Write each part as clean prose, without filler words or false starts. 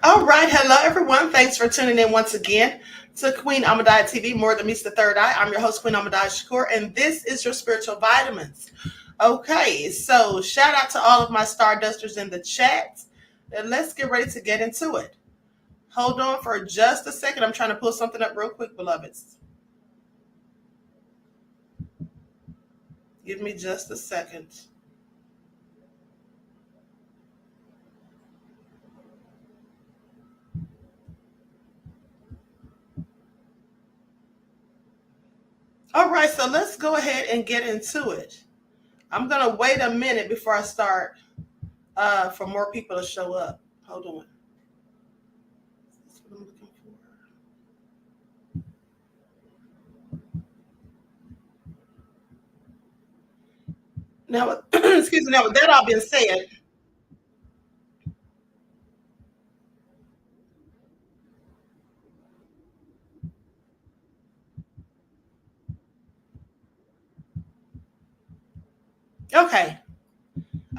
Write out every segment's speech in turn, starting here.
All right. Hello, everyone. Thanks for tuning in once again to Queen Amadai TV, More Than Meets the Third Eye. I'm your host, Queen Amadai Shakur, and this is your spiritual vitamins. Okay, so shout out to all of my Stardusters in the chat. And let's get ready to get into it. Hold on for just a second. I'm trying to pull something up real quick, beloveds. Give me just a second. All right, so let's go ahead and get into it. I'm going to wait a minute before I start for more people to show up. Hold on. That's what I'm looking for. Now, excuse me. Now, with that all being said, okay.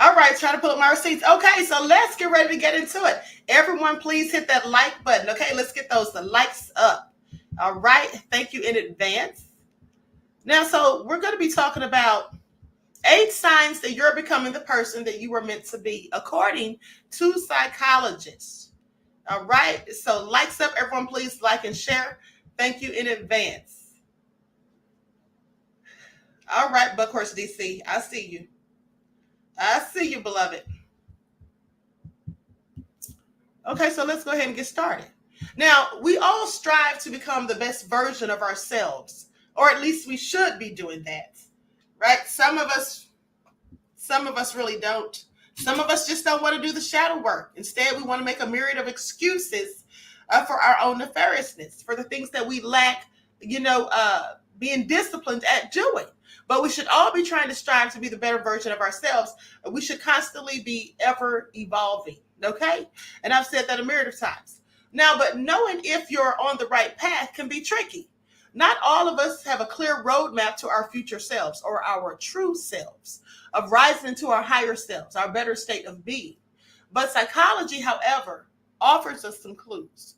All right, trying to pull up my receipts. Okay, so let's get ready to get into it. Everyone, please hit that like button. Okay, let's get the likes up. All right, thank you in advance. Now, so we're going to be talking about 8 signs that you're becoming the person that you were meant to be, according to psychologists. All right. So likes up, everyone. Please like and share. Thank you in advance. All right, Buckhorse DC. I see you. I see you, beloved. Okay, so let's go ahead and get started. Now, we all strive to become the best version of ourselves, or at least we should be doing that, right? Some of us really don't. Some of us just don't want to do the shadow work. Instead, we want to make a myriad of excuses for our own nefariousness, for the things that we lack, being disciplined at doing. But we should all be trying to strive to be the better version of ourselves. We should constantly be ever evolving, okay? And I've said that a myriad of times. Now, but knowing if you're on the right path can be tricky. Not all of us have a clear roadmap to our future selves or our true selves, of rising into our higher selves, our better state of being. But psychology, however, offers us some clues.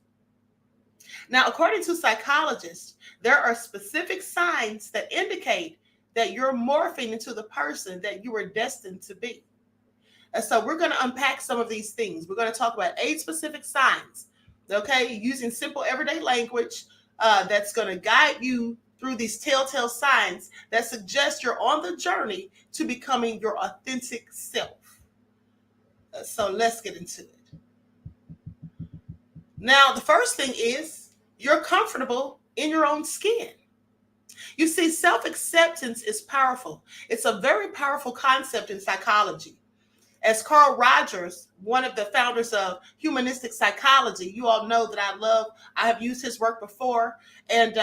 Now, according to psychologists, there are specific signs that indicate that you're morphing into the person that you were destined to be. And so we're going to unpack some of these things. We're going to talk about 8 specific signs, okay, using simple everyday language that's going to guide you through these telltale signs that suggest you're on the journey to becoming your authentic self. So let's get into it. Now, the first thing is you're comfortable in your own skin. You see, self-acceptance is powerful. It's a very powerful concept in psychology. As Carl Rogers, one of the founders of humanistic psychology, you all know that I have used his work before, and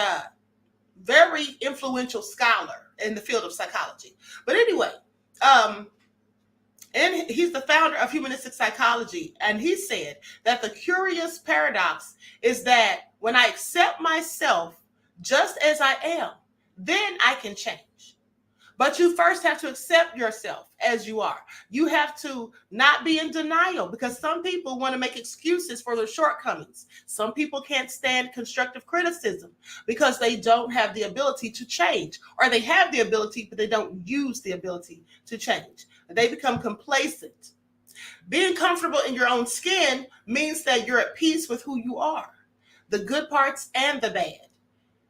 very influential scholar in the field of psychology. But anyway, and he's the founder of humanistic psychology, and he said that the curious paradox is that when I accept myself just as I am, then I can change. But you first have to accept yourself as you are. You have to not be in denial, because some people want to make excuses for their shortcomings. Some people can't stand constructive criticism because they don't have the ability to change, or they have the ability, but they don't use the ability to change. They become complacent. Being comfortable in your own skin means that you're at peace with who you are, the good parts and the bad.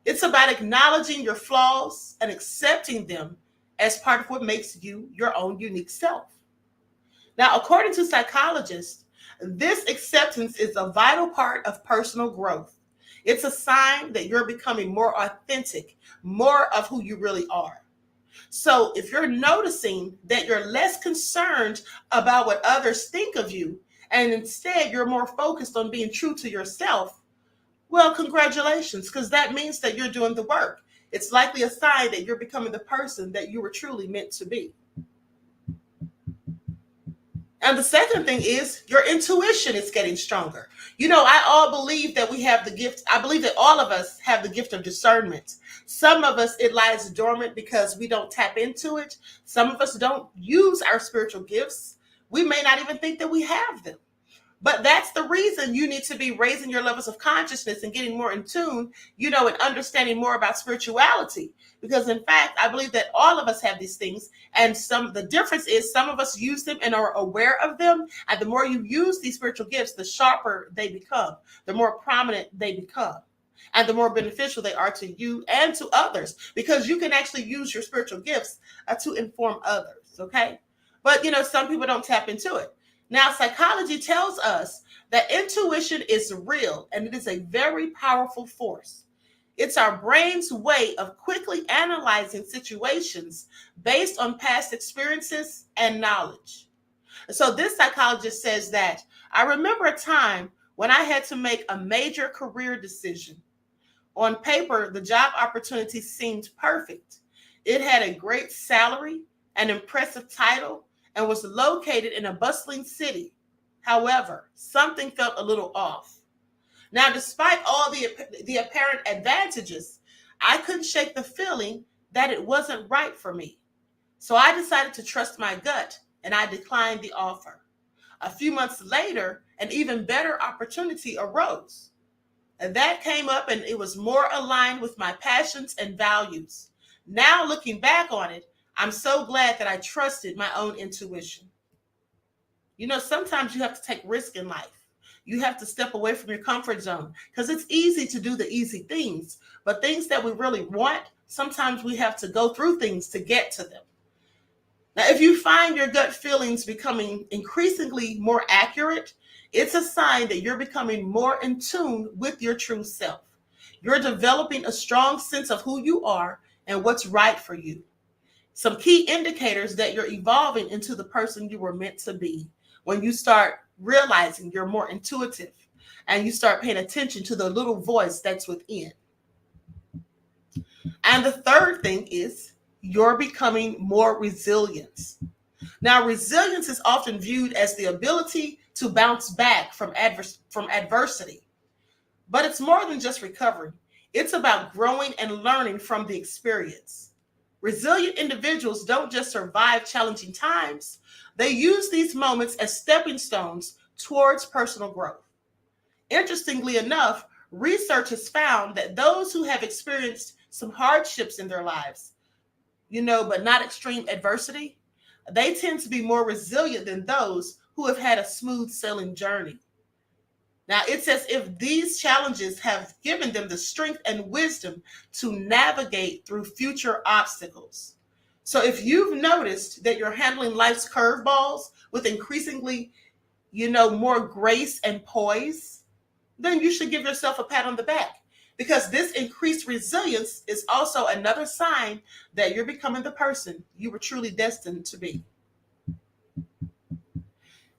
It's about acknowledging your flaws and accepting them as part of what makes you your own unique self. Now, according to psychologists, this acceptance is a vital part of personal growth. It's a sign that you're becoming more authentic, more of who you really are. So if you're noticing that you're less concerned about what others think of you, and instead you're more focused on being true to yourself, well, congratulations, because that means that you're doing the work. It's likely a sign that you're becoming the person that you were truly meant to be. And the second thing is your intuition is getting stronger. I all believe that we have the gift. I believe that all of us have the gift of discernment. Some of us, it lies dormant because we don't tap into it. Some of us don't use our spiritual gifts. We may not even think that we have them. But that's the reason you need to be raising your levels of consciousness and getting more in tune, and understanding more about spirituality. Because in fact, I believe that all of us have these things. And the difference is some of us use them and are aware of them. And the more you use these spiritual gifts, the sharper they become, the more prominent they become, and the more beneficial they are to you and to others, because you can actually use your spiritual gifts to inform others. Okay. But, some people don't tap into it. Now, psychology tells us that intuition is real, and it is a very powerful force. It's our brain's way of quickly analyzing situations based on past experiences and knowledge. So this psychologist says that I remember a time when I had to make a major career decision. On paper, the job opportunity seemed perfect. It had a great salary, an impressive title, and was located in a bustling city. However, something felt a little off. Now, despite all the apparent advantages, I couldn't shake the feeling that it wasn't right for me. So I decided to trust my gut, and I declined the offer. A few months later, an even better opportunity arose. And that came up, and it was more aligned with my passions and values. Now, looking back on it, I'm so glad that I trusted my own intuition. Sometimes you have to take risk in life. You have to step away from your comfort zone because it's easy to do the easy things, but things that we really want, sometimes we have to go through things to get to them. Now, if you find your gut feelings becoming increasingly more accurate, it's a sign that you're becoming more in tune with your true self. You're developing a strong sense of who you are and what's right for you. Some key indicators that you're evolving into the person you were meant to be when you start realizing you're more intuitive and you start paying attention to the little voice that's within. And the third thing is you're becoming more resilient. Now, resilience is often viewed as the ability to bounce back from adversity, but it's more than just recovery. It's about growing and learning from the experience. Resilient individuals don't just survive challenging times, they use these moments as stepping stones towards personal growth. Interestingly enough, research has found that those who have experienced some hardships in their lives, but not extreme adversity, they tend to be more resilient than those who have had a smooth sailing journey. Now, it's as if these challenges have given them the strength and wisdom to navigate through future obstacles. So if you've noticed that you're handling life's curveballs with increasingly, more grace and poise, then you should give yourself a pat on the back because this increased resilience is also another sign that you're becoming the person you were truly destined to be.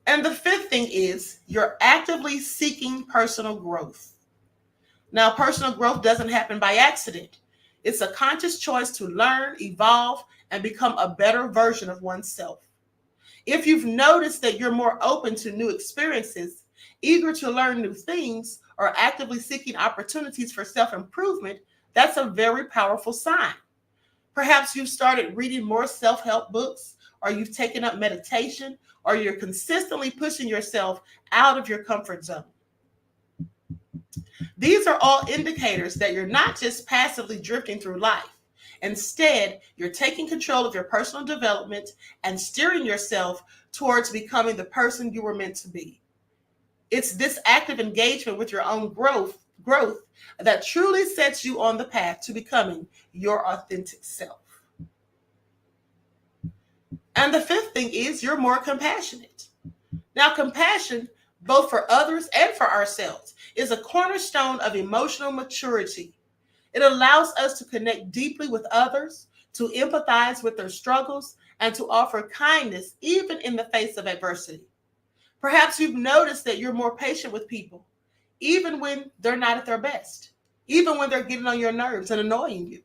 And the fifth thing is you're actively seeking personal growth. Now, personal growth doesn't happen by accident. It's a conscious choice to learn, evolve, and become a better version of oneself. If you've noticed that you're more open to new experiences, eager to learn new things, or actively seeking opportunities for self-improvement, that's a very powerful sign. Perhaps you've started reading more self-help books, or you've taken up meditation, or you're consistently pushing yourself out of your comfort zone. These are all indicators that you're not just passively drifting through life. Instead, you're taking control of your personal development and steering yourself towards becoming the person you were meant to be. It's this active engagement with your own growth that truly sets you on the path to becoming your authentic self. And the fifth thing is you're more compassionate. Now, compassion, both for others and for ourselves, is a cornerstone of emotional maturity. It allows us to connect deeply with others, to empathize with their struggles, and to offer kindness even in the face of adversity. Perhaps you've noticed that you're more patient with people, even when they're not at their best, even when they're getting on your nerves and annoying you.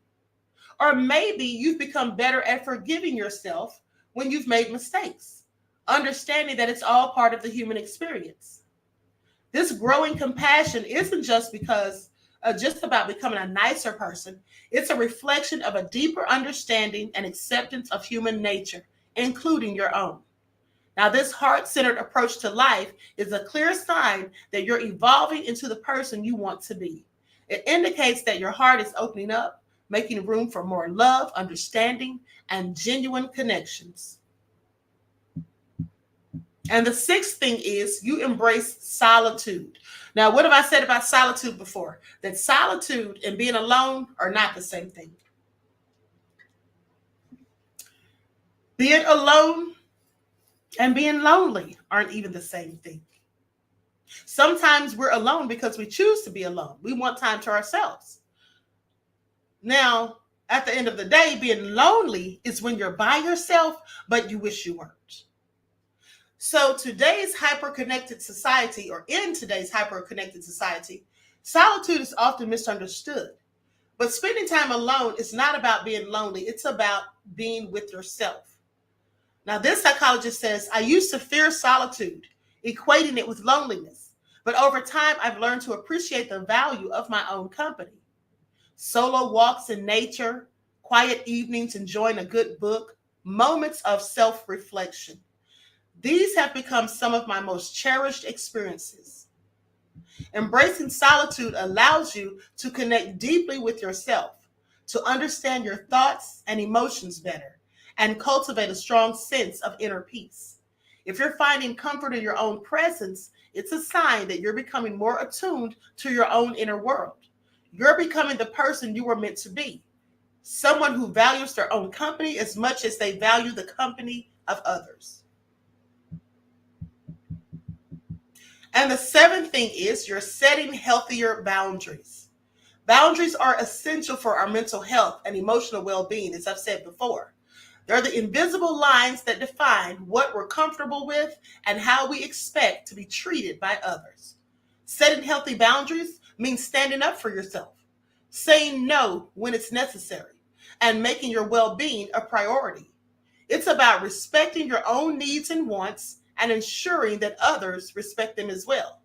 Or maybe you've become better at forgiving yourself when you've made mistakes, understanding that it's all part of the human experience. This growing compassion isn't just about becoming a nicer person. It's a reflection of a deeper understanding and acceptance of human nature, including your own. Now, this heart-centered approach to life is a clear sign that you're evolving into the person you want to be. It indicates that your heart is opening up, making room for more love, understanding, and genuine connections. And the sixth thing is you embrace solitude. Now, what have I said about solitude before? That solitude and being alone are not the same thing. Being alone and being lonely aren't even the same thing. Sometimes we're alone because we choose to be alone. We want time to ourselves. Now, at the end of the day, being lonely is when you're by yourself, but you wish you weren't. So in today's hyper-connected society, solitude is often misunderstood. But spending time alone is not about being lonely. It's about being with yourself. Now, this psychologist says, I used to fear solitude, equating it with loneliness. But over time, I've learned to appreciate the value of my own company. Solo walks in nature, quiet evenings enjoying a good book, moments of self-reflection. These have become some of my most cherished experiences. Embracing solitude allows you to connect deeply with yourself, to understand your thoughts and emotions better, and cultivate a strong sense of inner peace. If you're finding comfort in your own presence, it's a sign that you're becoming more attuned to your own inner world. You're becoming the person you were meant to be, someone who values their own company as much as they value the company of others. And the seventh thing is you're setting healthier boundaries. Boundaries are essential for our mental health and emotional well being, as I've said before. They're the invisible lines that define what we're comfortable with and how we expect to be treated by others. Setting healthy boundaries means standing up for yourself, saying no when it's necessary, and making your well being a priority. It's about respecting your own needs and wants and ensuring that others respect them as well.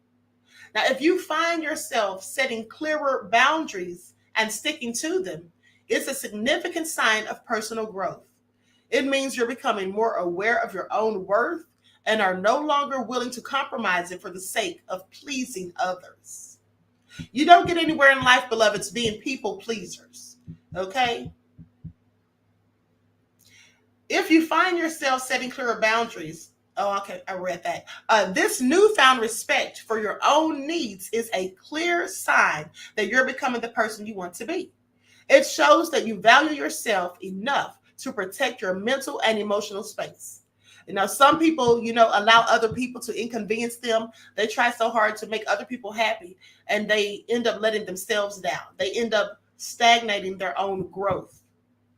Now, if you find yourself setting clearer boundaries and sticking to them, it's a significant sign of personal growth. It means you're becoming more aware of your own worth and are no longer willing to compromise it for the sake of pleasing others. You don't get anywhere in life, beloveds, being people pleasers. Okay? If you find yourself setting clearer boundaries, oh, okay, I read that. This newfound respect for your own needs is a clear sign that you're becoming the person you want to be. It shows that you value yourself enough to protect your mental and emotional space. You know, some people, allow other people to inconvenience them. They try so hard to make other people happy, and they end up letting themselves down. They end up stagnating their own growth.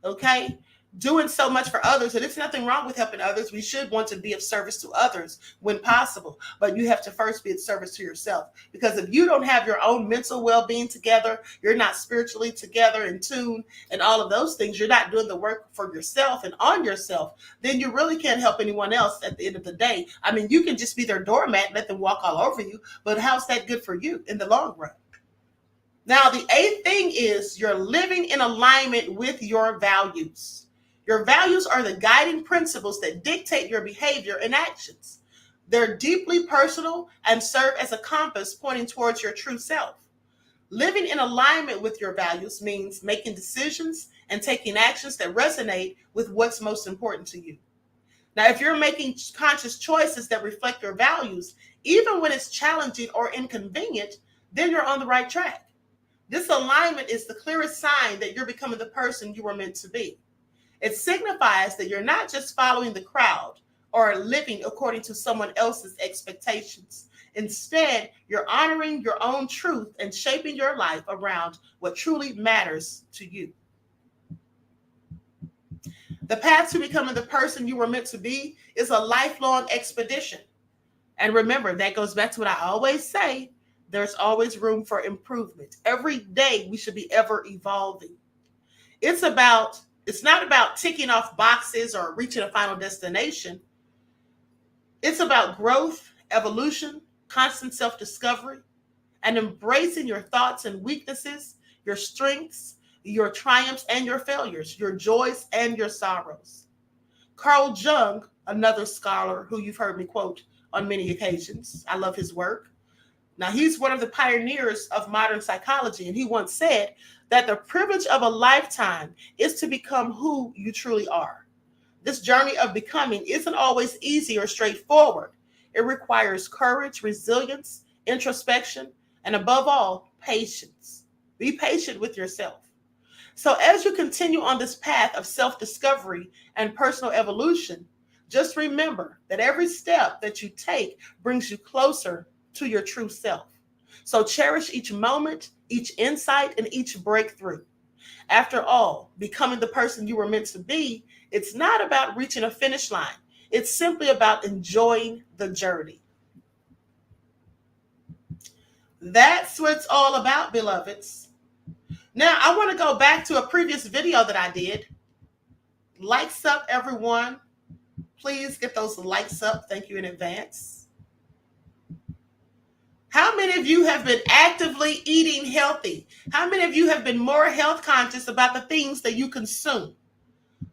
Okay? Doing so much for others, and there's nothing wrong with helping others. We should want to be of service to others when possible, but you have to first be of service to yourself, because if you don't have your own mental well-being together, you're not spiritually together in tune and all of those things, you're not doing the work for yourself and on yourself, then you really can't help anyone else at the end of the day. I mean, you can just be their doormat and let them walk all over you, but how's that good for you in the long run? Now, the eighth thing is you're living in alignment with your values. Your values are the guiding principles that dictate your behavior and actions. They're deeply personal and serve as a compass pointing towards your true self. Living in alignment with your values means making decisions and taking actions that resonate with what's most important to you. Now, if you're making conscious choices that reflect your values, even when it's challenging or inconvenient, then you're on the right track. This alignment is the clearest sign that you're becoming the person you were meant to be. It signifies that you're not just following the crowd or living according to someone else's expectations. Instead, you're honoring your own truth and shaping your life around what truly matters to you. The path to becoming the person you were meant to be is a lifelong expedition. And remember, that goes back to what I always say. There's always room for improvement. Every day we should be ever evolving. It's not about ticking off boxes or reaching a final destination. It's about growth, evolution, constant self-discovery, and embracing your thoughts and weaknesses, your strengths, your triumphs and your failures, your joys and your sorrows. Carl Jung, another scholar who you've heard me quote on many occasions, I love his work. Now, he's one of the pioneers of modern psychology, and he once said that the privilege of a lifetime is to become who you truly are. This journey of becoming isn't always easy or straightforward. It requires courage, resilience, introspection, and above all, patience. Be patient with yourself. So as you continue on this path of self-discovery and personal evolution, just remember that every step that you take brings you closer to your true self. So cherish each moment, each insight, and each breakthrough. After all, becoming the person you were meant to be, it's not about reaching a finish line. It's simply about enjoying the journey. That's what it's all about, beloveds. Now, I want to go back to a previous video that I did. Likes up, everyone. Please get those likes up. Thank you in advance. How many of you have been actively eating healthy? How many of you have been more health conscious about the things that you consume?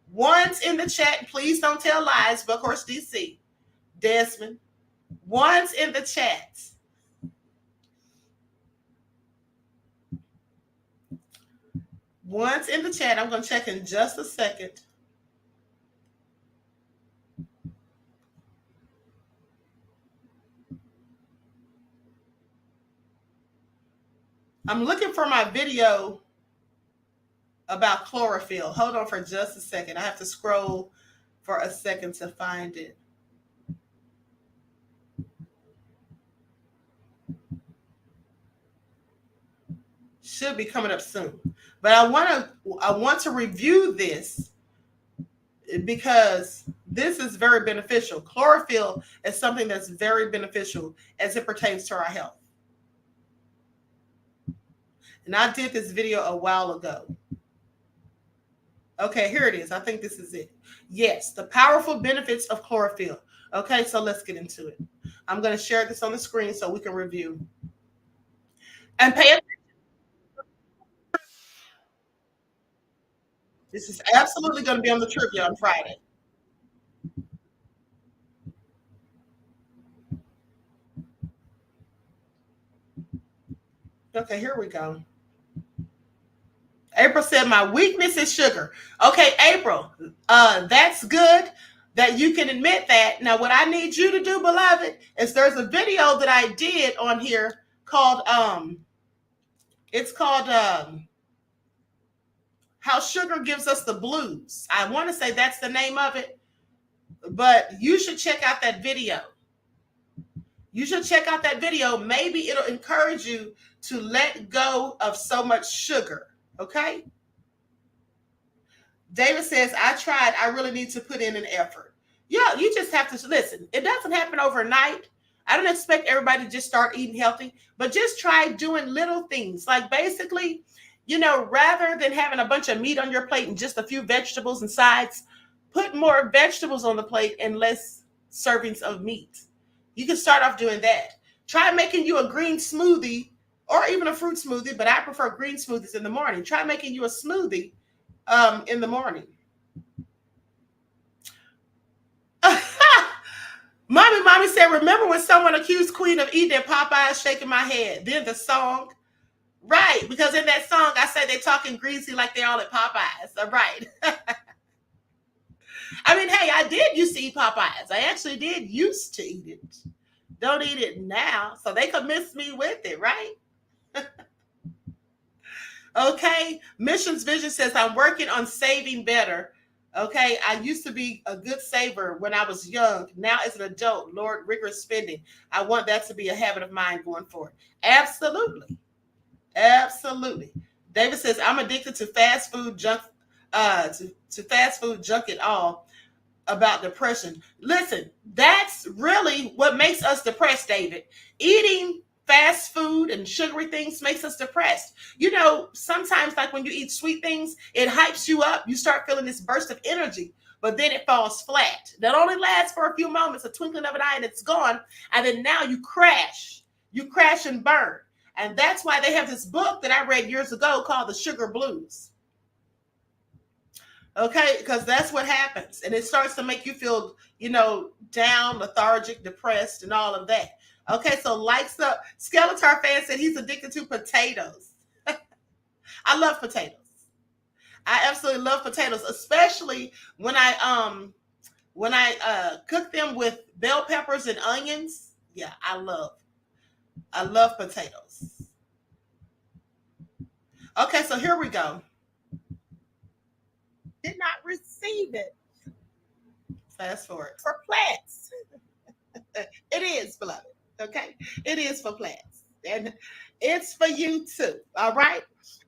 One's in the chat. Please don't tell lies, but of course, DC. Desmond. One's in the chat. One's in the chat. I'm going to check in just a second. I'm looking for my video about chlorophyll. Hold on for just a second. I have to scroll for a second to find it. Should be coming up soon. But I want to review this because this is very beneficial. Chlorophyll is something that's very beneficial as it pertains to our health. And I did this video a while ago. Okay, here it is. I think this is it. Yes, the powerful benefits of chlorophyll. Okay, so let's get into it. I'm going to share this on the screen so we can review. And pay attention. This is absolutely going to be on the trivia on Friday. Okay, here we go. April said, my weakness is sugar. Okay, April, that's good that you can admit that. Now, what I need you to do, beloved, is there's a video that I did on here called, it's called How Sugar Gives Us the Blues. I want to say that's the name of it, but you should check out that video. You should check out that video. Maybe it'll encourage you to let go of so much sugar. Okay. David says, I tried. I really need to put in an effort. Yeah, you just have to listen. It doesn't happen overnight. I don't expect everybody to just start eating healthy, but just try doing little things. Like basically, rather than having a bunch of meat on your plate and just a few vegetables and sides, put more vegetables on the plate and less servings of meat. You can start off doing that. Try making you a green smoothie or even a fruit smoothie, but I prefer green smoothies in the morning. Try making you a smoothie in the morning. Mommy said, remember when someone accused Queen of eating at Popeyes, shaking my head. Then the song. Right, because in that song, I say they're talking greasy like they're all at Popeyes. Right. I mean, hey, I did used to eat Popeyes. I actually did used to eat it. Don't eat it now. So they could miss me with it, right? Okay. Missions Vision says, I'm working on saving better. Okay. I used to be a good saver when I was young. Now, as an adult, Lord, rigorous spending. I want that to be a habit of mine going forward. Absolutely. Absolutely. David says, I'm addicted to fast food junk, to fast food junk at all about depression. Listen, that's really what makes us depressed, David. Eating fast food and sugary things makes us depressed. Sometimes like when you eat sweet things, it hypes you up. You start feeling this burst of energy, but then it falls flat. That only lasts for a few moments, a twinkling of an eye, and it's gone. And then now you crash. You crash and burn. And that's why they have this book that I read years ago called The Sugar Blues. Okay, because that's what happens. And it starts to make you feel, down, lethargic, depressed, and all of that. Okay, so likes up. Skeletor fan said he's addicted to potatoes. I love potatoes. I absolutely love potatoes, especially when I cook them with bell peppers and onions. Yeah, I love potatoes. Okay, so here we go. Did not receive it. Fast forward. For plants. It is, beloved. Okay. It is for plants. And it's for you too. All right.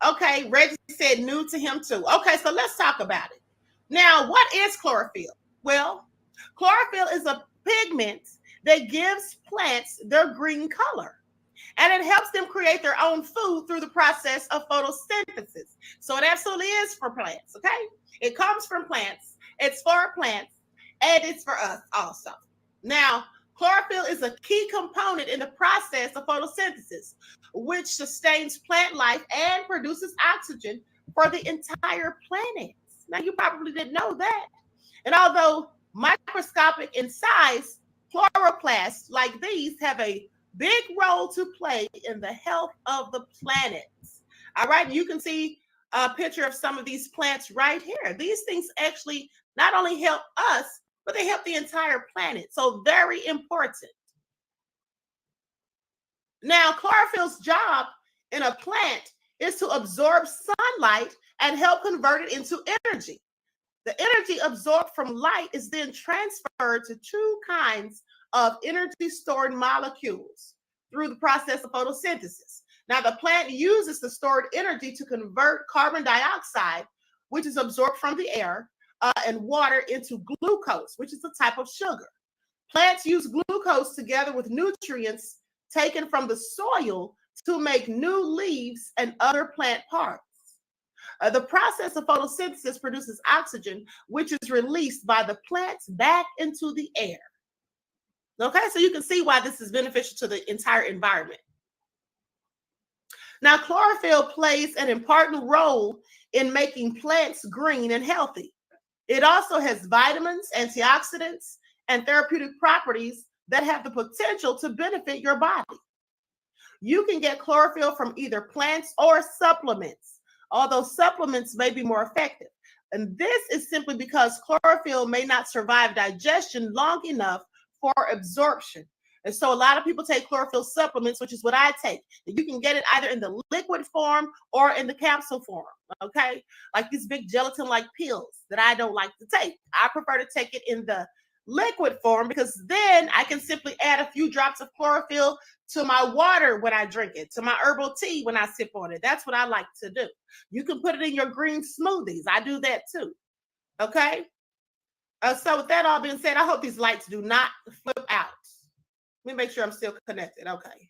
Okay. Reggie said new to him too. Okay. So let's talk about it. Now, what is chlorophyll? Well, chlorophyll is a pigment that gives plants their green color. And it helps them create their own food through the process of photosynthesis. So it absolutely is for plants. Okay. It comes from plants. It's for plants. And it's for us also. Now, chlorophyll is a key component in the process of photosynthesis, which sustains plant life and produces oxygen for the entire planet. Now, you probably didn't know that. And although microscopic in size, chloroplasts like these have a big role to play in the health of the planet. All right, and you can see a picture of some of these plants right here. These things actually not only help us, but they help the entire planet. So very important. Now, chlorophyll's job in a plant is to absorb sunlight and help convert it into energy. The energy absorbed from light is then transferred to two kinds of energy stored molecules through the process of photosynthesis. Now, the plant uses the stored energy to convert carbon dioxide, which is absorbed from the air, and water into glucose, which is a type of sugar. Plants use glucose together with nutrients taken from the soil to make new leaves and other plant parts. The process of photosynthesis produces oxygen, which is released by the plants back into the air. Okay, so you can see why this is beneficial to the entire environment. Now, chlorophyll plays an important role in making plants green and healthy. It also has vitamins, antioxidants, and therapeutic properties that have the potential to benefit your body. You can get chlorophyll from either plants or supplements, although supplements may be more effective. And this is simply because chlorophyll may not survive digestion long enough for absorption. And so a lot of people take chlorophyll supplements, which is what I take. You can get it either in the liquid form or in the capsule form, okay? Like these big gelatin-like pills that I don't like to take. I prefer to take it in the liquid form because then I can simply add a few drops of chlorophyll to my water when I drink it, to my herbal tea when I sip on it. That's what I like to do. You can put it in your green smoothies. I do that too, okay? So with that all being said, I hope these lights do not flip out. Let me make sure I'm still connected. Okay.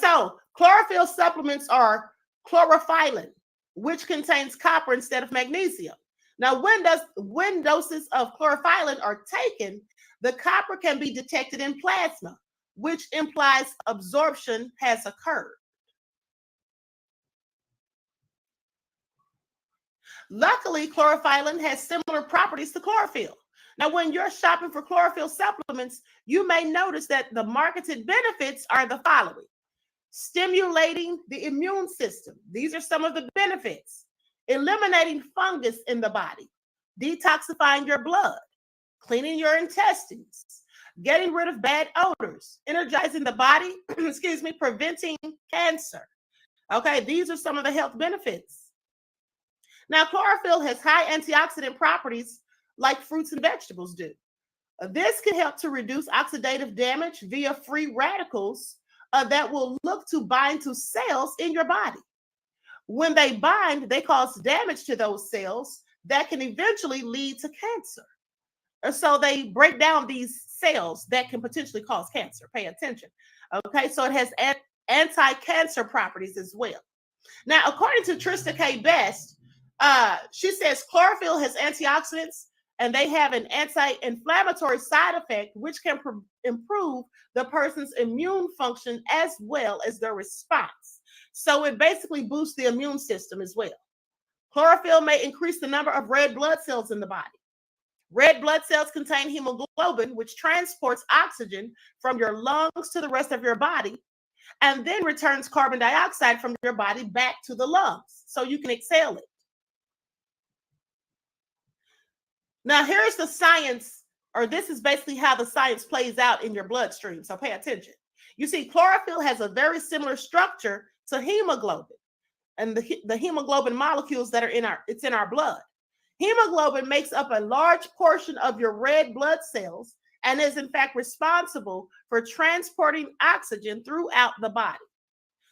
So chlorophyll supplements are chlorophyllin, which contains copper instead of magnesium. Now, when doses of chlorophyllin are taken, the copper can be detected in plasma, which implies absorption has occurred. Luckily, chlorophyllin has similar properties to chlorophyll. Now, when you're shopping for chlorophyll supplements, you may notice that the marketed benefits are the following: stimulating the immune system. These are some of the benefits: eliminating fungus in the body, detoxifying your blood, cleaning your intestines, getting rid of bad odors, energizing the body, preventing cancer. Okay, these are some of the health benefits. Now, chlorophyll has high antioxidant properties like fruits and vegetables do. This can help to reduce oxidative damage via free radicals that will look to bind to cells in your body. When they bind, they cause damage to those cells that can eventually lead to cancer. So they break down these cells that can potentially cause cancer. Pay attention. Okay, so it has anti-cancer properties as well. Now, according to Trista K. Best, she says chlorophyll has antioxidants and they have an anti-inflammatory side effect, which can improve the person's immune function as well as their response. So it basically boosts the immune system as well. Chlorophyll may increase the number of red blood cells in the body. Red blood cells contain hemoglobin, which transports oxygen from your lungs to the rest of your body and then returns carbon dioxide from your body back to the lungs so you can exhale it. Now, here's the science, or this is basically how the science plays out in your bloodstream. So pay attention. You see, chlorophyll has a very similar structure to hemoglobin and the hemoglobin molecules that are in our blood. Hemoglobin makes up a large portion of your red blood cells and is in fact responsible for transporting oxygen throughout the body.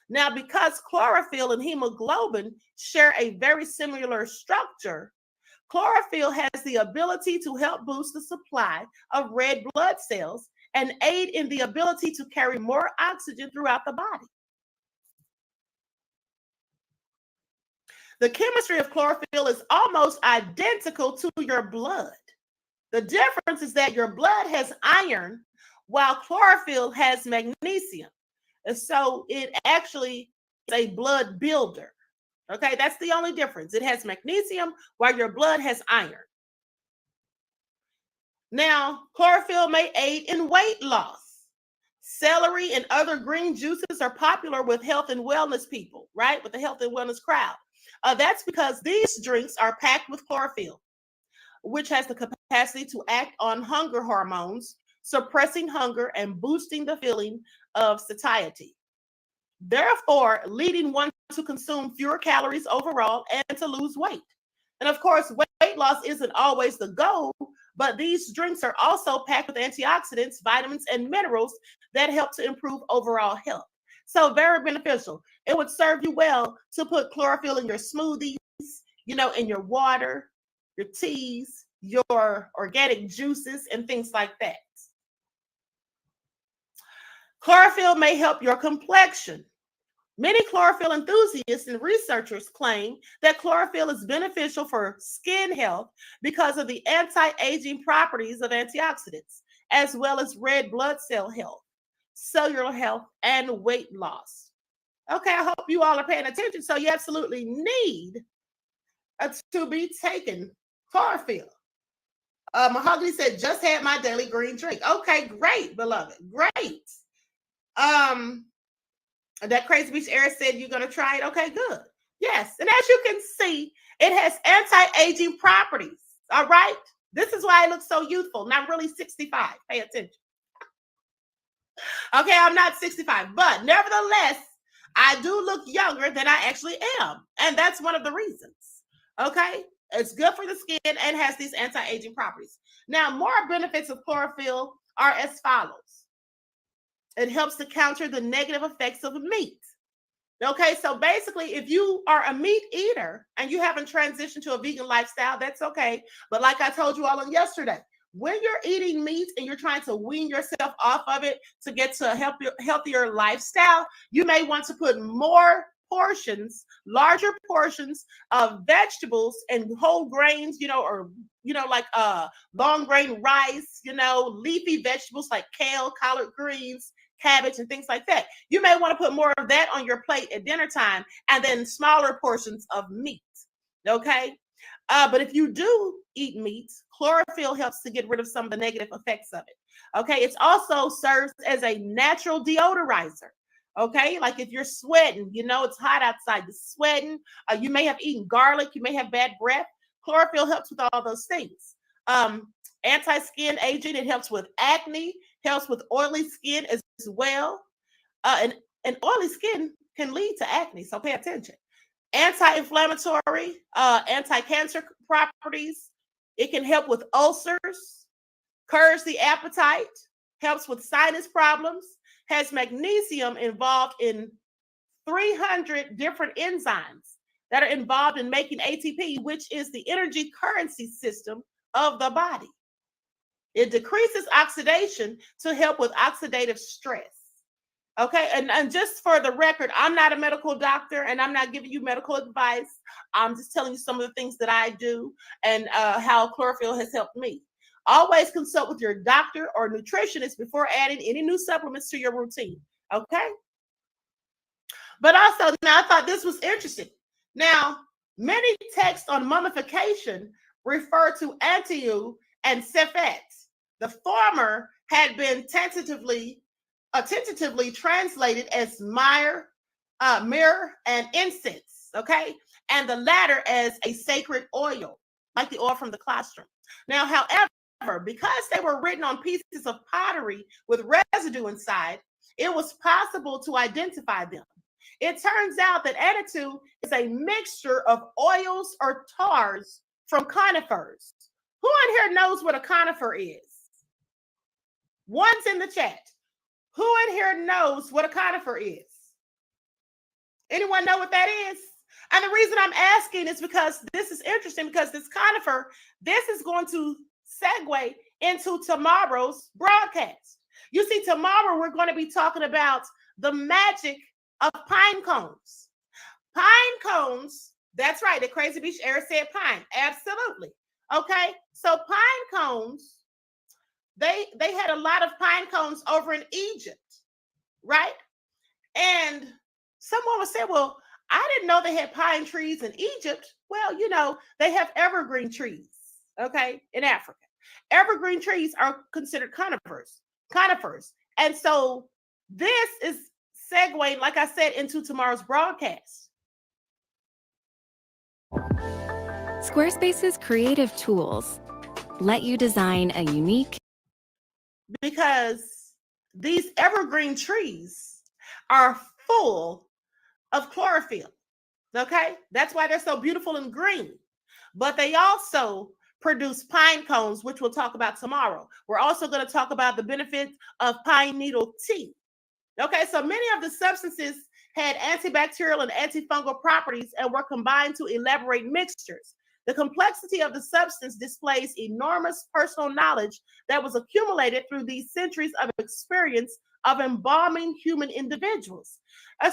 Now, because chlorophyll and hemoglobin share a very similar structure, chlorophyll has the ability to help boost the supply of red blood cells and aid in the ability to carry more oxygen throughout the body. The chemistry of chlorophyll is almost identical to your blood. The difference is that your blood has iron while chlorophyll has magnesium. And so it actually is a blood builder. Okay, that's the only difference. It has magnesium while your blood has iron. Now, chlorophyll may aid in weight loss. Celery and other green juices are popular with health and wellness people, right? With the health and wellness crowd. That's because these drinks are packed with chlorophyll, which has the capacity to act on hunger hormones, suppressing hunger and boosting the feeling of satiety. therefore leading one to consume fewer calories overall and to lose weight. And of course, weight loss isn't always the goal, but these drinks are also packed with antioxidants, vitamins, and minerals that help to improve overall health. So very beneficial. It would serve you well to put chlorophyll in your smoothies, in your water, your teas, your organic juices, and things like that. Chlorophyll may help your complexion. Many chlorophyll enthusiasts and researchers claim that chlorophyll is beneficial for skin health because of the anti-aging properties of antioxidants, as well as red blood cell health, cellular health, and weight loss. Okay, I hope you all are paying attention. So you absolutely need to be taking chlorophyll. Mahogany said, just had my daily green drink. Okay, great, beloved. Great. That Crazy Beach Air said you're going to try it. Okay, good. Yes. And as you can see, it has anti-aging properties. All right. This is why I look so youthful. Not really 65. Pay attention. Okay, I'm not 65, but nevertheless, I do look younger than I actually am. And that's one of the reasons. Okay. It's good for the skin and has these anti-aging properties. Now, more benefits of chlorophyll are as follows. It helps to counter the negative effects of meat. Okay, so basically, if you are a meat eater and you haven't transitioned to a vegan lifestyle, that's okay. But like I told you all on yesterday, when you're eating meat and you're trying to wean yourself off of it to get to a healthier lifestyle, you may want to put more portions, larger portions of vegetables and whole grains, or like long grain rice, leafy vegetables like kale, collard greens, cabbage, and things like that. You may want to put more of that on your plate at dinner time, and then smaller portions of meat. Okay. But if you do eat meat, chlorophyll helps to get rid of some of the negative effects of it. Okay. It also serves as a natural deodorizer. Okay. Like if you're sweating, it's hot outside, you're sweating, you may have eaten garlic, you may have bad breath. Chlorophyll helps with all those things. Anti-skin aging, it helps with acne, helps with oily skin as well. And oily skin can lead to acne, so pay attention. Anti-inflammatory, anti-cancer properties. It can help with ulcers, curbs the appetite, helps with sinus problems, has magnesium involved in 300 different enzymes that are involved in making ATP, which is the energy currency system of the body. It decreases oxidation to help with oxidative stress. Okay, and just for the record, I'm not a medical doctor and I'm not giving you medical advice. I'm just telling you some of the things that I do and how chlorophyll has helped me. Always consult with your doctor or nutritionist before adding any new supplements to your routine. Okay. But also, now I thought this was interesting. Now, many texts on mummification refer to Antiu and Sefet. The former had been tentatively translated as myrrh and incense, okay? And the latter as a sacred oil, like the oil from the colostrum. Now, however, because they were written on pieces of pottery with residue inside, it was possible to identify them. It turns out that Antiu is a mixture of oils or tars from conifers. Who in here knows what a conifer is? One's in the chat. Who in here knows what a conifer is? Anyone know what that is? And the reason I'm asking is because this is interesting, because this conifer, this is going to segue into tomorrow's broadcast. You see, tomorrow we're going to be talking about the magic of pine cones. Pine cones, that's right, the Crazy Beach Air said pine, absolutely. Okay, so pine cones, they had a lot of pine cones over in Egypt, right? And someone would say, well, I didn't know they had pine trees in Egypt. Well, they have evergreen trees, okay, in Africa. Evergreen trees are considered conifers. And so this is segueing, like I said, into tomorrow's broadcast. Squarespace's creative tools let you design a unique... Because these evergreen trees are full of chlorophyll. Okay, that's why they're so beautiful and green. But they also produce pine cones, which we'll talk about tomorrow. We're also going to talk about the benefits of pine needle tea. Okay, so many of the substances had antibacterial and antifungal properties and were combined to elaborate mixtures. The complexity of the substance displays enormous personal knowledge that was accumulated through these centuries of experience of embalming human individuals.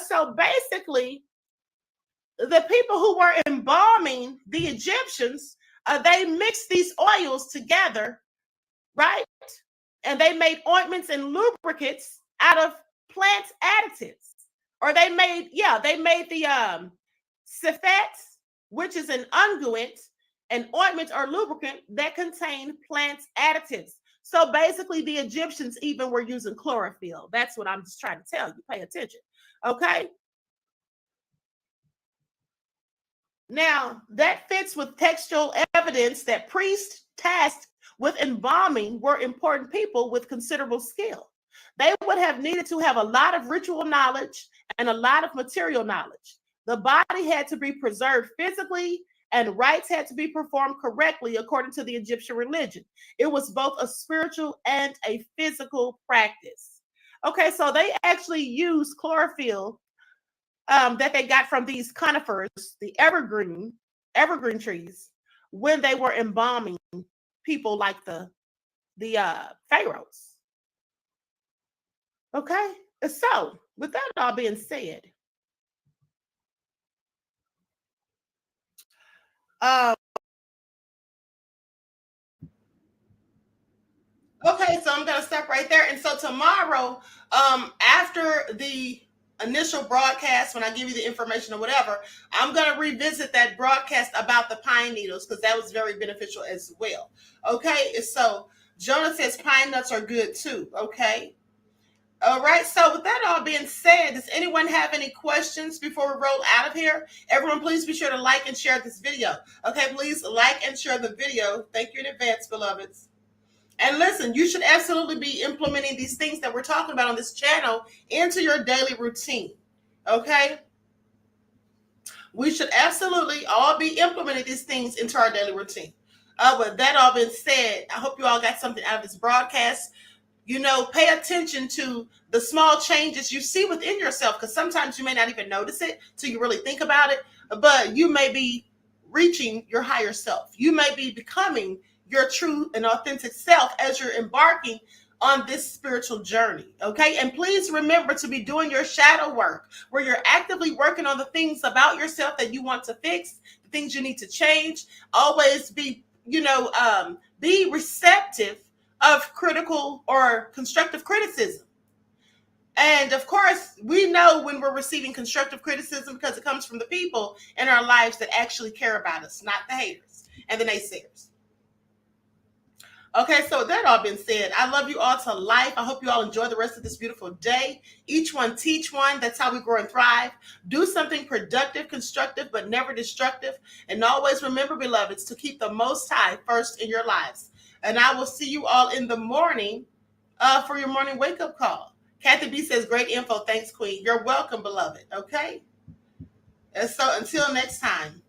So basically, the people who were embalming the Egyptians, they mixed these oils together, right? And they made ointments and lubricants out of plant additives. Or they made the sifat, which is an unguent, an ointment or lubricant that contained plant additives. So basically, the Egyptians even were using chlorophyll. That's what I'm just trying to tell you. Pay attention. Okay. Now, that fits with textual evidence that priests tasked with embalming were important people with considerable skill. They would have needed to have a lot of ritual knowledge and a lot of material knowledge. The body had to be preserved physically, and rites had to be performed correctly according to the Egyptian religion. It was both a spiritual and a physical practice. Okay, so they actually used chlorophyll that they got from these conifers, the evergreen trees, when they were embalming people like the pharaohs. Okay, so with that all being said, okay, so I'm gonna stop right there. And so tomorrow, after the initial broadcast, when I give you the information or whatever, I'm gonna revisit that broadcast about the pine needles because that was very beneficial as well. Okay, so Jonah says pine nuts are good too. Okay. All right. So with that all being said, does anyone have any questions before we roll out of here? Everyone, please be sure to like and share this video. Okay, please like and share the video. Thank you in advance, beloveds. And listen, you should absolutely be implementing these things that we're talking about on this channel into your daily routine. Okay? We should absolutely all be implementing these things into our daily routine. With that all being said, I hope you all got something out of this broadcast. Pay attention to the small changes you see within yourself, because sometimes you may not even notice it till you really think about it, but you may be reaching your higher self. You may be becoming your true and authentic self as you're embarking on this spiritual journey. Okay. And please remember to be doing your shadow work, where you're actively working on the things about yourself that you want to fix, the things you need to change. Always be receptive of critical or constructive criticism. And of course, we know when we're receiving constructive criticism because it comes from the people in our lives that actually care about us, not the haters and the naysayers. Okay, so that all been said, I love you all to life. I hope you all enjoy the rest of this beautiful day. Each one teach one. That's how we grow and thrive. Do something productive, constructive, but never destructive. And always remember, beloveds, to keep the Most High first in your lives. And I will see you all in the morning for your morning wake-up call. Kathy B says, great info. Thanks, Queen. You're welcome, beloved. Okay? And so until next time.